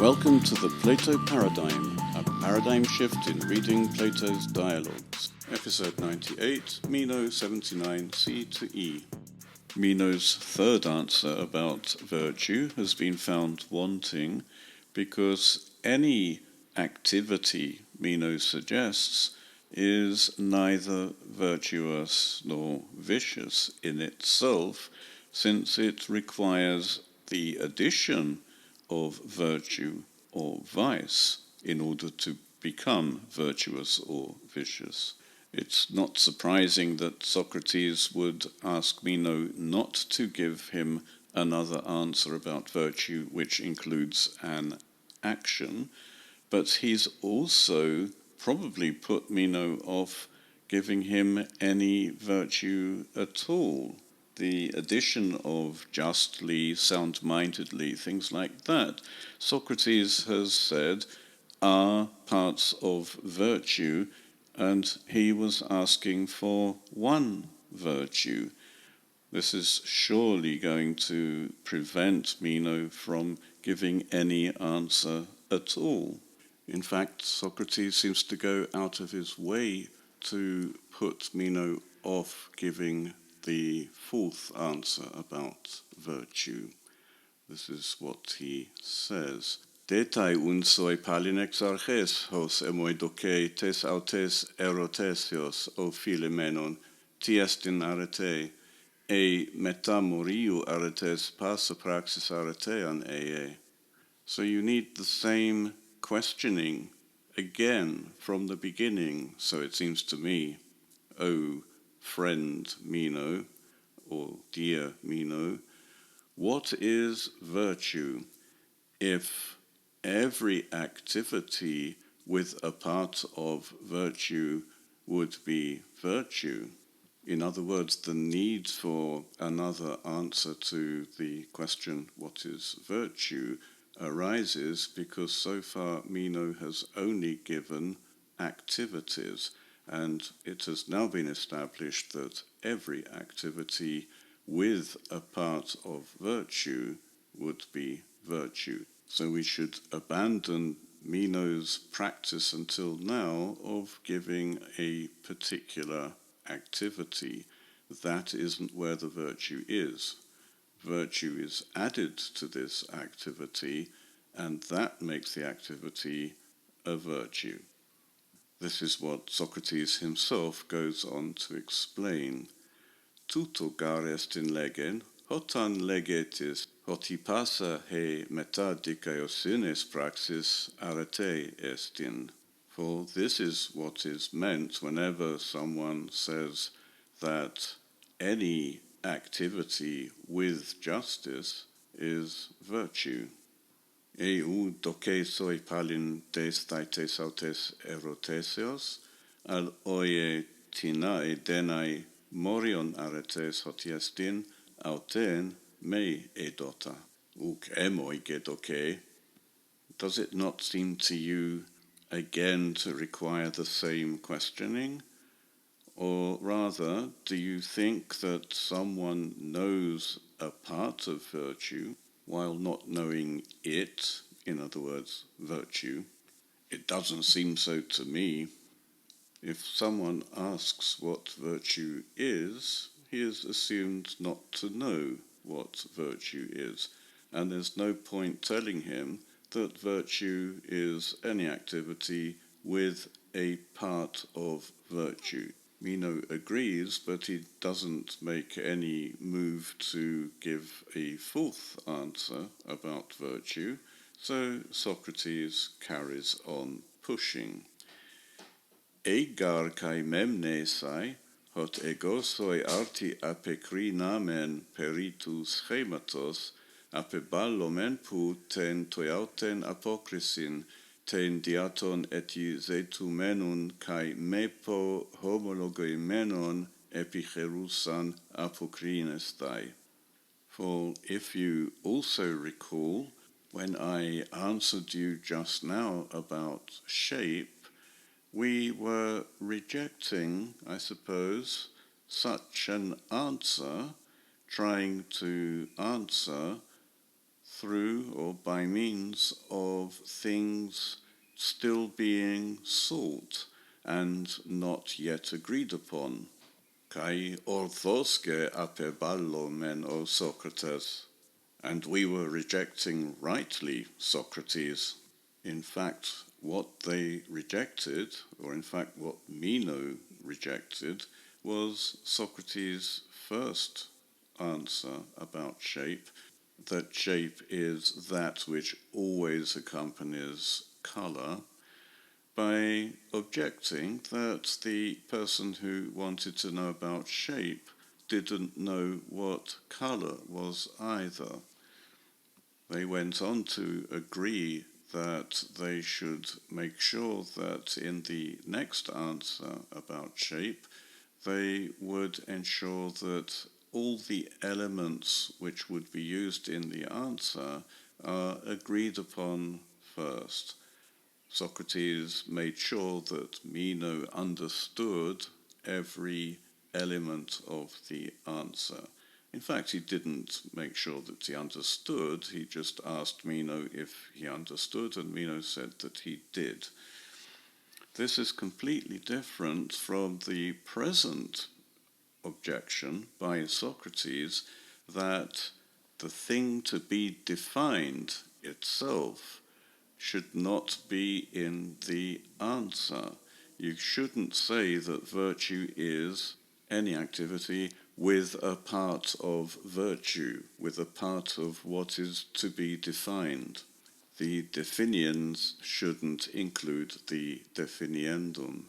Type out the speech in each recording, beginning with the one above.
Welcome to the Plato Paradigm, a paradigm shift in reading Plato's dialogues. Episode 98, Meno 79, C to E. Meno's third answer about virtue has been found wanting because any activity, Meno suggests, is neither virtuous nor vicious in itself, since it requires the addition of virtue or vice in order to become virtuous or vicious. It's not surprising that Socrates would ask Meno not to give him another answer about virtue which includes an action, but he's also probably put Meno off giving him any virtue at all. The addition of justly, sound-mindedly, things like that, Socrates has said are parts of virtue, and he was asking for one virtue. This is surely going to prevent Meno from giving any answer at all. In fact, Socrates seems to go out of his way to put Meno off giving the fourth answer about virtue. This is what he says. Detai unsoi palinex arches hos emoidoke tes autes erotesios o philemenon tiestin arete e metamoriu aretes passa praxis aretean ee. So you need the same questioning again from the beginning, so it seems to me, O friend Meno, or dear Meno, what is virtue? If every activity with a part of virtue would be virtue, in other words, the need for another answer to the question, what is virtue, arises because so far Meno has only given activities, and it has now been established that every activity with a part of virtue would be virtue. So we should abandon Meno's practice until now of giving a particular activity. That isn't where the virtue is. Virtue is added to this activity, and that makes the activity a virtue. This is what Socrates himself goes on to explain. Tuto gar est in legen, hotan legetis, hoti passa he meta dikaiosynes praxis arete estin. For this is what is meant whenever someone says that any activity with justice is virtue. Eu doke soi palin des thaites autes erotesios, al oie tinae denai morion aretes hotiestin, auten me edota. Uc emoi gedoke. Does it not seem to you again to require the same questioning? Or rather, do you think that someone knows a part of virtue while not knowing it, in other words, virtue? It doesn't seem so to me. If someone asks what virtue is, he is assumed not to know what virtue is, and there's no point telling him that virtue is any activity with a part of virtue. Meno agrees, but he doesn't make any move to give a fourth answer about virtue, so Socrates carries on pushing. Egar kai memnesai, hot egosoi arti apekrinamen peritu schematos, apeballomen pu ten toiauten apokrisin, ten diaton eti zetumenon kai mepo homologoimenon epicherusan apokrinestai. For if you also recall, when I answered you just now about shape, we were rejecting, I suppose, such an answer, trying to answer through or by means of things still being sought and not yet agreed upon. Kai orthoske apeballo Meno Socrates. And we were rejecting rightly Socrates. In fact, what they rejected, or in fact what Meno rejected, was Socrates' first answer about shape, that shape is that which always accompanies colour, by objecting that the person who wanted to know about shape didn't know what colour was either. They went on to agree that they should make sure that in the next answer about shape, they would ensure that all the elements which would be used in the answer are agreed upon first. Socrates made sure that Meno understood every element of the answer. In fact, he didn't make sure that he understood, he just asked Meno if he understood, and Meno said that he did. This is completely different from the present objection by Socrates that the thing to be defined itself should not be in the answer. You shouldn't say that virtue is any activity with a part of virtue, with a part of what is to be defined. The definiens shouldn't include the definiendum.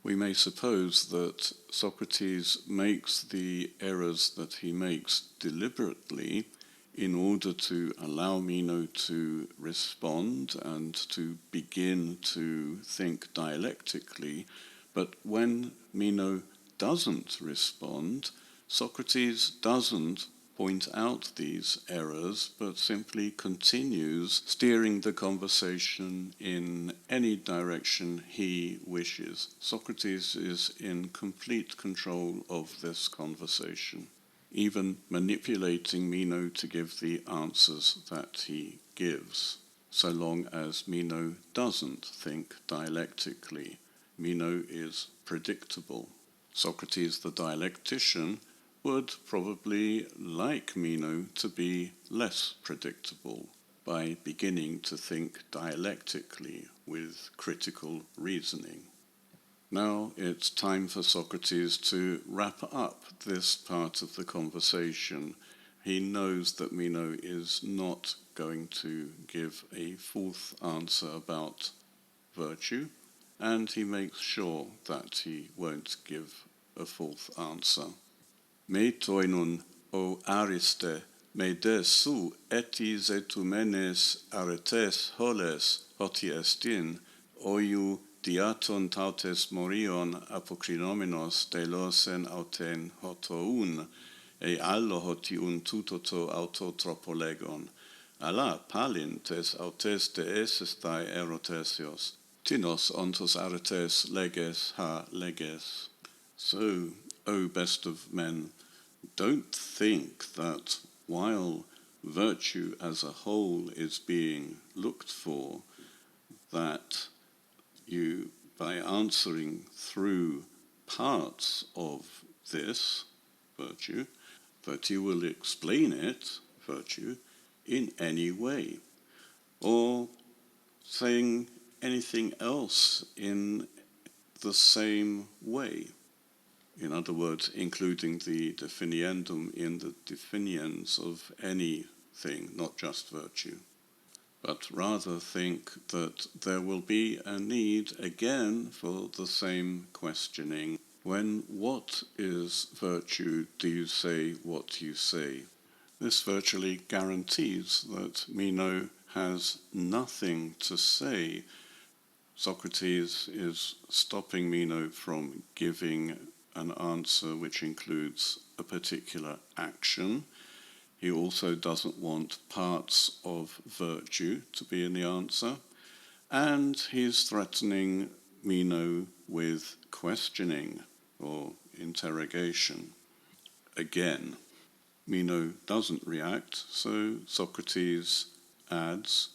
We may suppose that Socrates makes the errors that he makes deliberately in order to allow Meno to respond and to begin to think dialectically, but when Meno doesn't respond, Socrates doesn't point out these errors, but simply continues steering the conversation in any direction he wishes. Socrates is in complete control of this conversation, even manipulating Meno to give the answers that he gives, so long as Meno doesn't think dialectically. Meno is predictable. Socrates the dialectician would probably like Meno to be less predictable by beginning to think dialectically with critical reasoning. Now it's time for Socrates to wrap up this part of the conversation. He knows that Meno is not going to give a fourth answer about virtue, and he makes sure that he won't give a fourth answer. Me toinun, o Ariste, me des su etis etumenes aretes holes hoti estin, oiu diaton tautes morion apocrinomenos delosen auten hotoun, e allo hotiun tutoto autotropolegon. Ala palin tes autes de esestai erotesios, tinos ontos aretes leges ha leges. So, O best of men, don't think that while virtue as a whole is being looked for, that you, by answering through parts of this virtue, that you will explain it, virtue, in any way, or saying anything else in the same way. In other words, including the definiendum in the definiens of anything, not just virtue. But rather think that there will be a need again for the same questioning. When what is virtue do you say what you say? This virtually guarantees that Meno has nothing to say. Socrates is stopping Meno from giving an answer which includes a particular action. He also doesn't want parts of virtue to be in the answer. And he's threatening Meno with questioning or interrogation. Again, Meno doesn't react, so Socrates adds,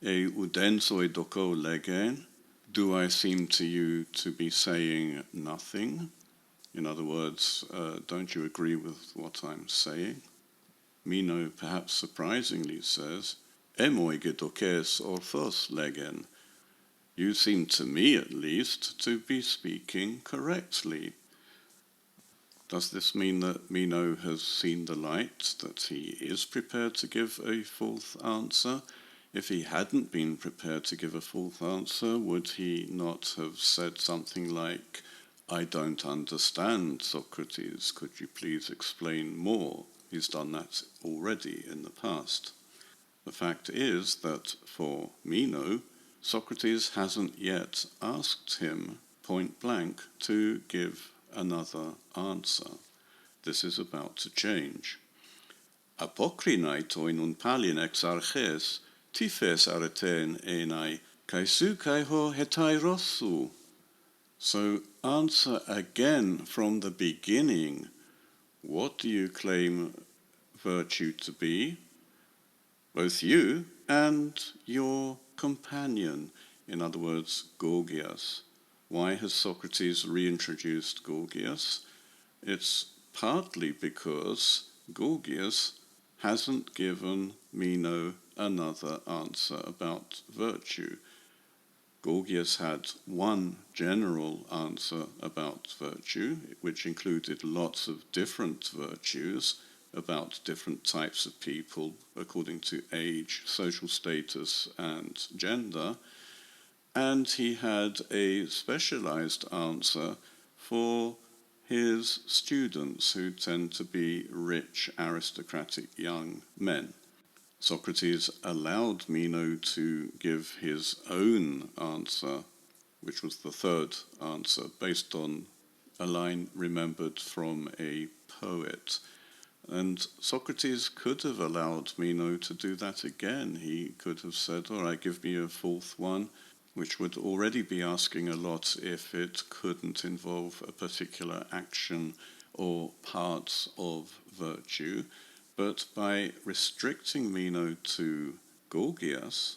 udensoi doko legen? Do I seem to you to be saying nothing? In other words, don't you agree with what I'm saying? Meno, perhaps surprisingly, says, Emoi gedokes orthos legen. You seem to me, at least, to be speaking correctly. Does this mean that Meno has seen the light, that he is prepared to give a fourth answer? If he hadn't been prepared to give a fourth answer, would he not have said something like, I don't understand, Socrates, could you please explain more? He's done that already in the past. The fact is that for Meno, Socrates hasn't yet asked him point blank to give another answer. This is about to change. Apokrinai toinun palin exarches, tifes areten enai, kaisu kaiho hetairosu. So answer again from the beginning. What do you claim virtue to be? Both you and your companion, in other words, Gorgias. Why has Socrates reintroduced Gorgias? It's partly because Gorgias hasn't given Meno another answer about virtue. Gorgias had one general answer about virtue, which included lots of different virtues about different types of people according to age, social status, and gender. And he had a specialized answer for his students, who tend to be rich, aristocratic young men. Socrates allowed Meno to give his own answer, which was the third answer, based on a line remembered from a poet. And Socrates could have allowed Meno to do that again. He could have said, all right, give me a fourth one, which would already be asking a lot if it couldn't involve a particular action or parts of virtue. But by restricting Meno to Gorgias,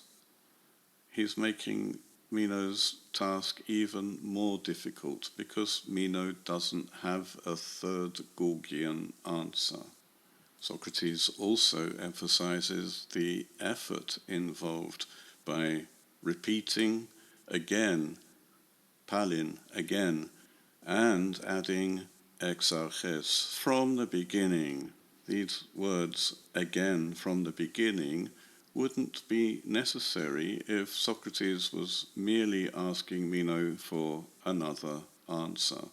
he's making Meno's task even more difficult, because Meno doesn't have a third Gorgian answer. Socrates also emphasizes the effort involved by repeating again, palin again, and adding exarches from the beginning. These words, again from the beginning, wouldn't be necessary if Socrates was merely asking Meno for another answer.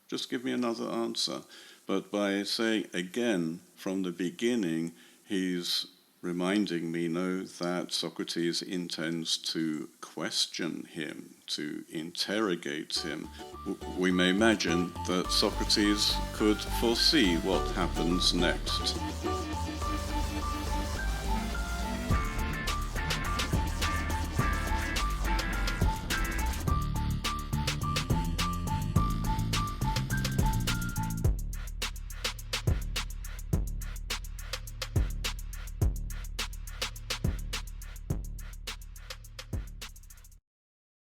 Just give me another answer. But by saying again from the beginning, he's reminding Meno that Socrates intends to question him, to interrogate him. We may imagine that Socrates could foresee what happens next.